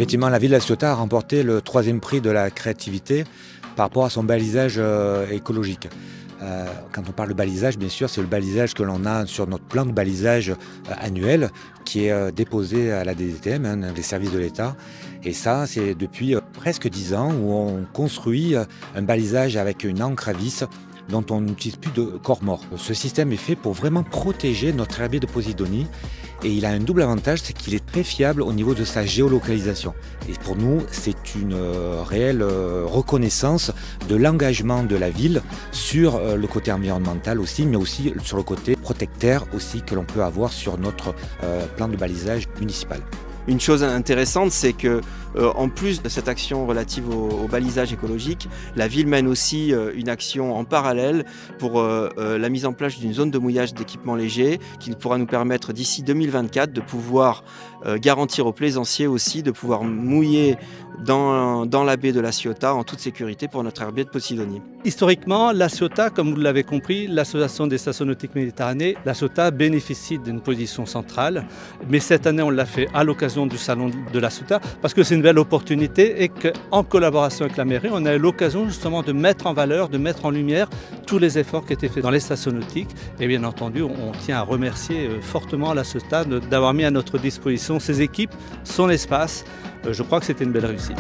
Effectivement, la ville de La Ciotat a remporté le 3e prix de la créativité par rapport à son balisage écologique. Quand on parle de balisage, bien sûr, c'est le balisage que l'on a sur notre plan de balisage annuel qui est déposé à la DDTM, les services de l'État. Et ça, c'est depuis presque 10 ans où on construit un balisage avec une encre à vis dont on n'utilise plus de corps morts. Ce système est fait pour vraiment protéger notre herbier de Posidonie et il a un double avantage, c'est qu'il est très fiable au niveau de sa géolocalisation. Et pour nous, c'est une réelle reconnaissance de l'engagement de la ville sur le côté environnemental aussi, mais aussi sur le côté protecteur aussi que l'on peut avoir sur notre plan de balisage municipal. Une chose intéressante, c'est que en plus de cette action relative au balisage écologique, la ville mène aussi une action en parallèle pour la mise en place d'une zone de mouillage d'équipements légers qui pourra nous permettre d'ici 2024 de pouvoir garantir aux plaisanciers aussi de pouvoir mouiller dans la baie de La Ciotat en toute sécurité pour notre herbier de Posidonie. Historiquement, La Ciotat, comme vous l'avez compris, l'Association des stations nautiques Méditerranée, La Ciotat bénéficie d'une position centrale. Mais cette année, on l'a fait à l'occasion du salon de La Ciotat parce que c'est une belle opportunité et qu'en collaboration avec la mairie, on a eu l'occasion justement de mettre en valeur, de mettre en lumière tous les efforts qui étaient faits dans les stations nautiques. Et bien entendu, on tient à remercier fortement La Ciotat d'avoir mis à notre disposition ses équipes, son espace. Je crois que c'était une belle réussite.